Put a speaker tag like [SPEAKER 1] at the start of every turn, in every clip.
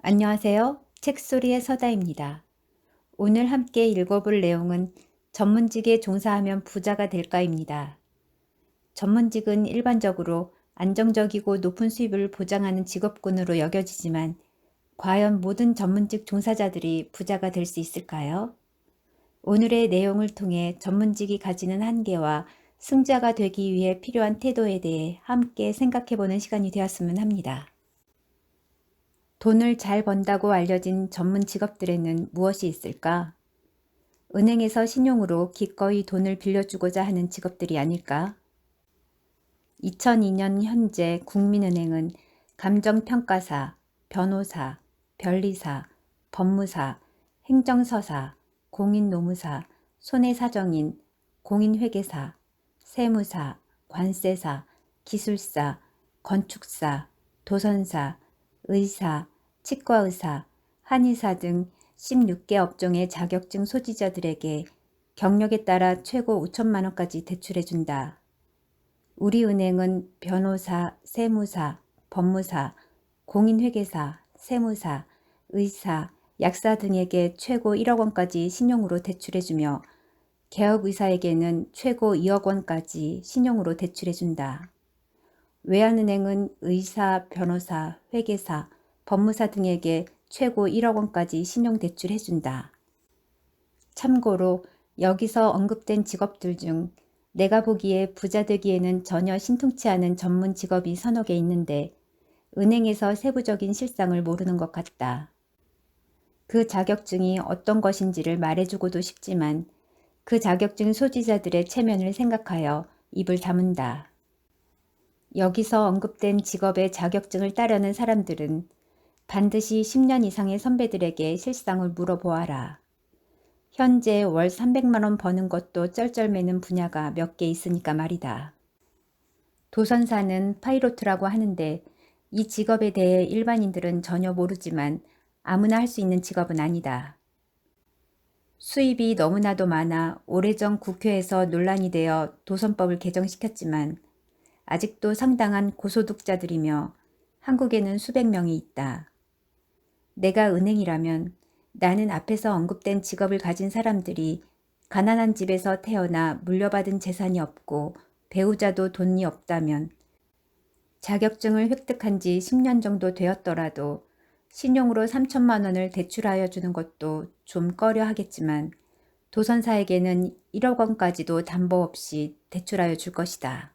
[SPEAKER 1] 안녕하세요. 책소리의 서다입니다. 오늘 함께 읽어볼 내용은 전문직에 종사하면 부자가 될까입니다. 전문직은 일반적으로 안정적이고 높은 수입을 보장하는 직업군으로 여겨지지만 과연 모든 전문직 종사자들이 부자가 될 수 있을까요? 오늘의 내용을 통해 전문직이 가지는 한계와 승자가 되기 위해 필요한 태도에 대해 함께 생각해보는 시간이 되었으면 합니다. 돈을 잘 번다고 알려진 전문 직업들에는 무엇이 있을까? 은행에서 신용으로 기꺼이 돈을 빌려주고자 하는 직업들이 아닐까? 2002년 현재 국민은행은 감정평가사, 변호사, 변리사, 법무사, 행정서사, 공인노무사, 손해사정인, 공인회계사, 세무사, 관세사, 기술사, 건축사, 도선사, 의사, 치과의사, 한의사 등 16개 업종의 자격증 소지자들에게 경력에 따라 최고 5천만 원까지 대출해준다. 우리은행은 변호사, 세무사, 법무사, 공인회계사, 세무사, 의사, 약사 등에게 최고 1억 원까지 신용으로 대출해주며 개업의사에게는 최고 2억 원까지 신용으로 대출해준다. 외환은행은 의사, 변호사, 회계사, 법무사 등에게 최고 1억 원까지 신용대출해준다. 참고로 여기서 언급된 직업들 중 내가 보기에 부자 되기에는 전혀 신통치 않은 전문 직업이 서너 개 있는데 은행에서 세부적인 실상을 모르는 것 같다. 그 자격증이 어떤 것인지를 말해주고도 싶지만 그 자격증 소지자들의 체면을 생각하여 입을 다문다. 여기서 언급된 직업의 자격증을 따려는 사람들은 반드시 10년 이상의 선배들에게 실상을 물어보아라. 현재 월 300만 원 버는 것도 쩔쩔매는 분야가 몇 개 있으니까 말이다. 도선사는 파이로트라고 하는데 이 직업에 대해 일반인들은 전혀 모르지만 아무나 할 수 있는 직업은 아니다. 수입이 너무나도 많아 오래전 국회에서 논란이 되어 도선법을 개정시켰지만 아직도 상당한 고소득자들이며 한국에는 수백 명이 있다. 내가 은행이라면 나는 앞에서 언급된 직업을 가진 사람들이 가난한 집에서 태어나 물려받은 재산이 없고 배우자도 돈이 없다면 자격증을 획득한 지 10년 정도 되었더라도 신용으로 3천만 원을 대출하여 주는 것도 좀 꺼려 하겠지만 도선사에게는 1억 원까지도 담보 없이 대출하여 줄 것이다.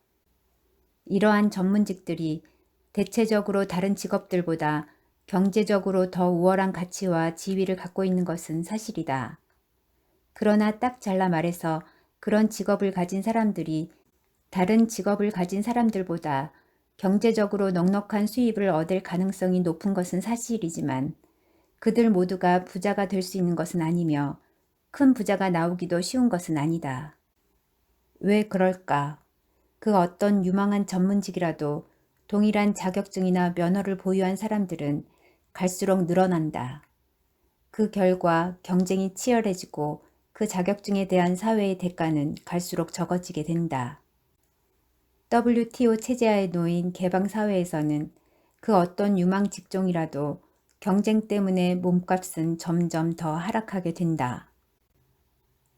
[SPEAKER 1] 이러한 전문직들이 대체적으로 다른 직업들보다 경제적으로 더 우월한 가치와 지위를 갖고 있는 것은 사실이다. 그러나 딱 잘라 말해서 그런 직업을 가진 사람들이 다른 직업을 가진 사람들보다 경제적으로 넉넉한 수입을 얻을 가능성이 높은 것은 사실이지만 그들 모두가 부자가 될 수 있는 것은 아니며 큰 부자가 나오기도 쉬운 것은 아니다. 왜 그럴까? 그 어떤 유망한 전문직이라도 동일한 자격증이나 면허를 보유한 사람들은 갈수록 늘어난다. 그 결과 경쟁이 치열해지고 그 자격증에 대한 사회의 대가는 갈수록 적어지게 된다. WTO 체제하에 놓인 개방사회에서는 그 어떤 유망 직종이라도 경쟁 때문에 몸값은 점점 더 하락하게 된다.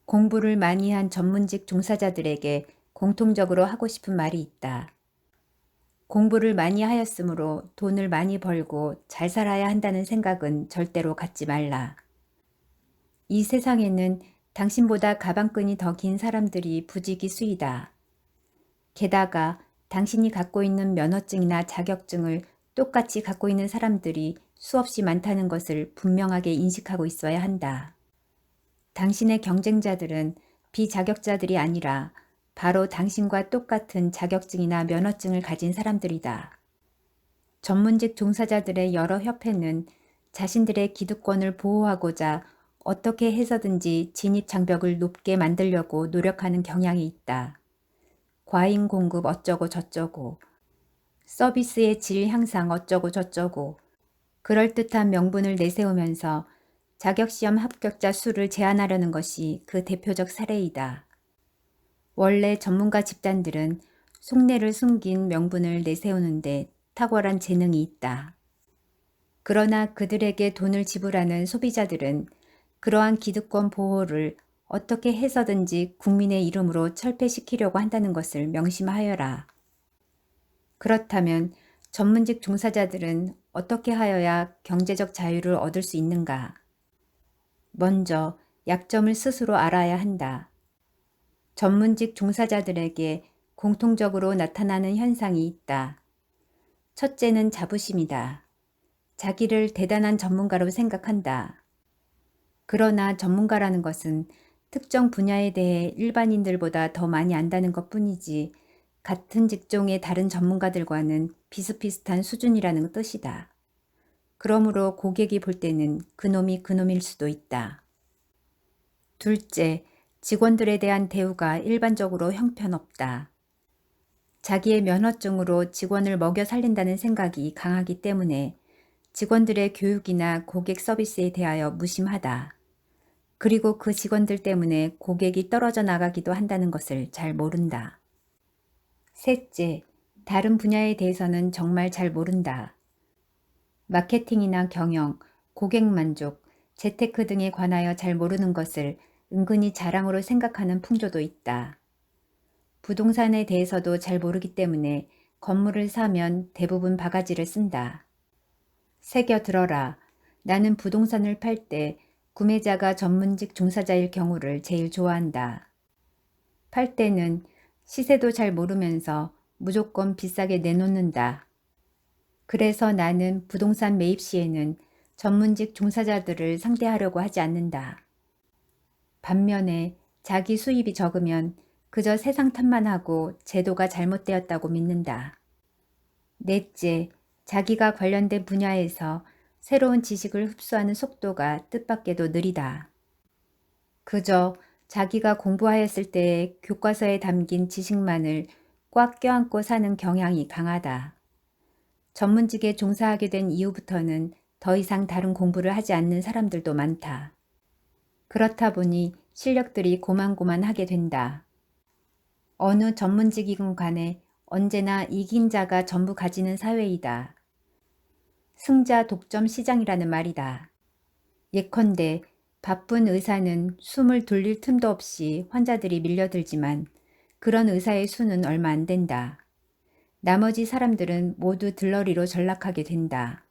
[SPEAKER 1] 공부를 많이 한 전문직 종사자들에게 공통적으로 하고 싶은 말이 있다. 공부를 많이 하였으므로 돈을 많이 벌고 잘 살아야 한다는 생각은 절대로 갖지 말라. 이 세상에는 당신보다 가방끈이 더 긴 사람들이 부지기수이다. 게다가 당신이 갖고 있는 면허증이나 자격증을 똑같이 갖고 있는 사람들이 수없이 많다는 것을 분명하게 인식하고 있어야 한다. 당신의 경쟁자들은 비자격자들이 아니라 바로 당신과 똑같은 자격증이나 면허증을 가진 사람들이다. 전문직 종사자들의 여러 협회는 자신들의 기득권을 보호하고자 어떻게 해서든지 진입장벽을 높게 만들려고 노력하는 경향이 있다. 과잉 공급 어쩌고 저쩌고, 서비스의 질 향상 어쩌고 저쩌고, 그럴듯한 명분을 내세우면서 자격시험 합격자 수를 제한하려는 것이 그 대표적 사례이다. 원래 전문가 집단들은 속내를 숨긴 명분을 내세우는데 탁월한 재능이 있다. 그러나 그들에게 돈을 지불하는 소비자들은 그러한 기득권 보호를 어떻게 해서든지 국민의 이름으로 철폐시키려고 한다는 것을 명심하여라. 그렇다면 전문직 종사자들은 어떻게 하여야 경제적 자유를 얻을 수 있는가? 먼저 약점을 스스로 알아야 한다. 전문직 종사자들에게 공통적으로 나타나는 현상이 있다. 첫째는 자부심이다. 자기를 대단한 전문가로 생각한다. 그러나 전문가라는 것은 특정 분야에 대해 일반인들보다 더 많이 안다는 것뿐이지 같은 직종의 다른 전문가들과는 비슷비슷한 수준이라는 뜻이다. 그러므로 고객이 볼 때는 그놈이 그놈일 수도 있다. 둘째, 직원들에 대한 대우가 일반적으로 형편없다. 자기의 면허증으로 직원을 먹여 살린다는 생각이 강하기 때문에 직원들의 교육이나 고객 서비스에 대하여 무심하다. 그리고 그 직원들 때문에 고객이 떨어져 나가기도 한다는 것을 잘 모른다. 셋째, 다른 분야에 대해서는 정말 잘 모른다. 마케팅이나 경영, 고객 만족, 재테크 등에 관하여 잘 모르는 것을 은근히 자랑으로 생각하는 풍조도 있다. 부동산에 대해서도 잘 모르기 때문에 건물을 사면 대부분 바가지를 쓴다. 새겨 들어라. 나는 부동산을 팔 때 구매자가 전문직 종사자일 경우를 제일 좋아한다. 팔 때는 시세도 잘 모르면서 무조건 비싸게 내놓는다. 그래서 나는 부동산 매입 시에는 전문직 종사자들을 상대하려고 하지 않는다. 반면에 자기 수입이 적으면 그저 세상 탓만 하고 제도가 잘못되었다고 믿는다. 넷째, 자기가 관련된 분야에서 새로운 지식을 흡수하는 속도가 뜻밖에도 느리다. 그저 자기가 공부하였을 때의 교과서에 담긴 지식만을 꽉 껴안고 사는 경향이 강하다. 전문직에 종사하게 된 이후부터는 더 이상 다른 공부를 하지 않는 사람들도 많다. 그렇다 보니 실력들이 고만고만하게 된다. 어느 전문직이건 간에 언제나 이긴 자가 전부 가지는 사회이다. 승자 독점 시장이라는 말이다. 예컨대 바쁜 의사는 숨을 돌릴 틈도 없이 환자들이 밀려들지만 그런 의사의 수는 얼마 안 된다. 나머지 사람들은 모두 들러리로 전락하게 된다.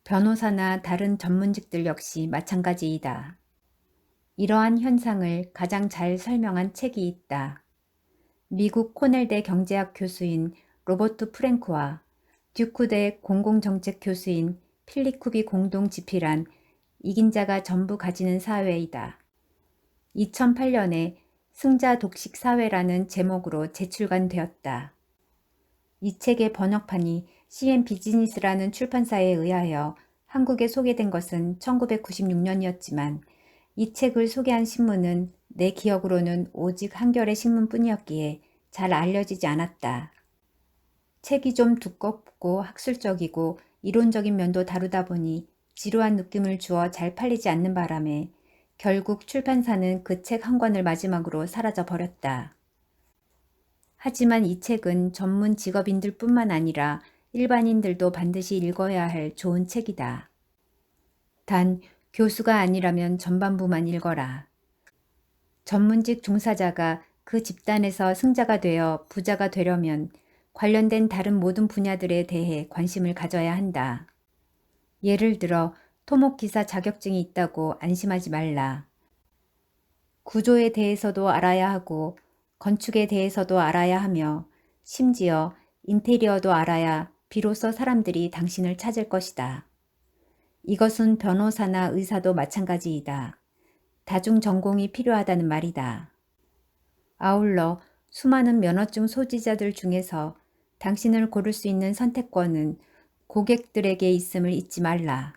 [SPEAKER 1] 변호사나 다른 전문직들 역시 마찬가지이다. 이러한 현상을 가장 잘 설명한 책이 있다. 미국 코넬대 경제학 교수인 로버트 프랭크와 듀크대 공공정책 교수인 필리쿱이 공동 집필한 이긴 자가 전부 가지는 사회이다. 2008년에 승자 독식 사회라는 제목으로 재출간되었다. 이 책의 번역판이 CN 비즈니스라는 출판사에 의하여 한국에 소개된 것은 1996년이었지만 이 책을 소개한 신문은 내 기억으로는 오직 한겨레 신문뿐이었기에 잘 알려지지 않았다. 책이 좀 두껍고 학술적이고 이론적인 면도 다루다 보니 지루한 느낌을 주어 잘 팔리지 않는 바람에 결국 출판사는 그 책 한 권을 마지막으로 사라져 버렸다. 하지만 이 책은 전문 직업인들 뿐만 아니라 일반인들도 반드시 읽어야 할 좋은 책이다. 단 교수가 아니라면 전반부만 읽어라. 전문직 종사자가 그 집단에서 승자가 되어 부자가 되려면 관련된 다른 모든 분야들에 대해 관심을 가져야 한다. 예를 들어 토목기사 자격증이 있다고 안심하지 말라. 구조에 대해서도 알아야 하고 건축에 대해서도 알아야 하며 심지어 인테리어도 알아야 비로소 사람들이 당신을 찾을 것이다. 이것은 변호사나 의사도 마찬가지이다. 다중 전공이 필요하다는 말이다. 아울러 수많은 면허증 소지자들 중에서 당신을 고를 수 있는 선택권은 고객들에게 있음을 잊지 말라.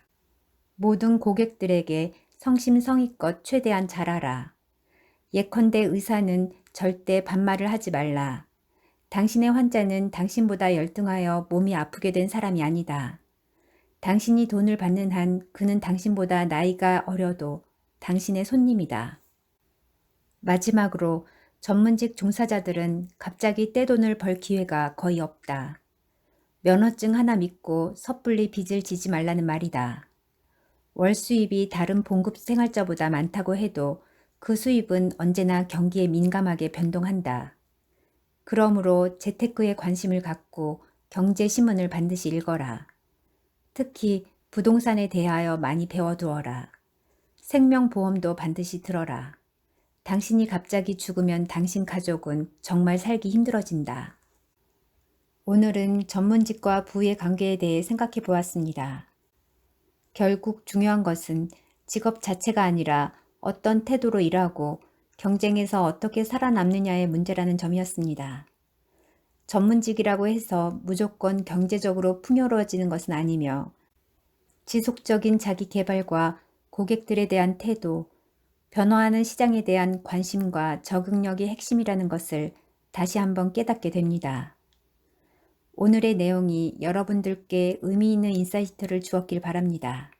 [SPEAKER 1] 모든 고객들에게 성심성의껏 최대한 잘하라. 예컨대 의사는 절대 반말을 하지 말라. 당신의 환자는 당신보다 열등하여 몸이 아프게 된 사람이 아니다. 당신이 돈을 받는 한 그는 당신보다 나이가 어려도 당신의 손님이다. 마지막으로 전문직 종사자들은 갑자기 떼돈을 벌 기회가 거의 없다. 면허증 하나 믿고 섣불리 빚을 지지 말라는 말이다. 월 수입이 다른 봉급 생활자보다 많다고 해도 그 수입은 언제나 경기에 민감하게 변동한다. 그러므로 재테크에 관심을 갖고 경제신문을 반드시 읽어라. 특히 부동산에 대하여 많이 배워두어라. 생명보험도 반드시 들어라. 당신이 갑자기 죽으면 당신 가족은 정말 살기 힘들어진다. 오늘은 전문직과 부의 관계에 대해 생각해 보았습니다. 결국 중요한 것은 직업 자체가 아니라 어떤 태도로 일하고 경쟁에서 어떻게 살아남느냐의 문제라는 점이었습니다. 전문직이라고 해서 무조건 경제적으로 풍요로워지는 것은 아니며 지속적인 자기 개발과 고객들에 대한 태도, 변화하는 시장에 대한 관심과 적응력이 핵심이라는 것을 다시 한번 깨닫게 됩니다. 오늘의 내용이 여러분들께 의미 있는 인사이트를 주었길 바랍니다.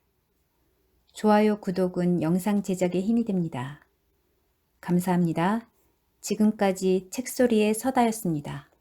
[SPEAKER 1] 좋아요, 구독은 영상 제작에 힘이 됩니다. 감사합니다. 지금까지 책소리의 서다였습니다.